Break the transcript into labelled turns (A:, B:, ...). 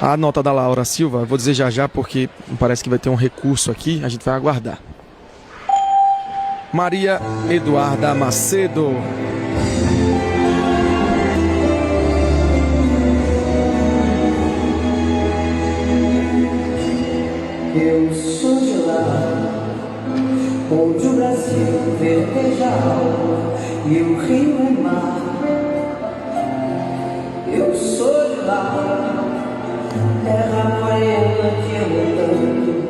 A: A nota da Laura Silva, vou dizer já já porque parece que vai ter um recurso aqui, a gente vai aguardar. Maria Eduarda Macedo.
B: Eu sou de lá, onde o Brasil verdeja e o rio é mar. Eu sou de lá, terra morena que eu amo tanto.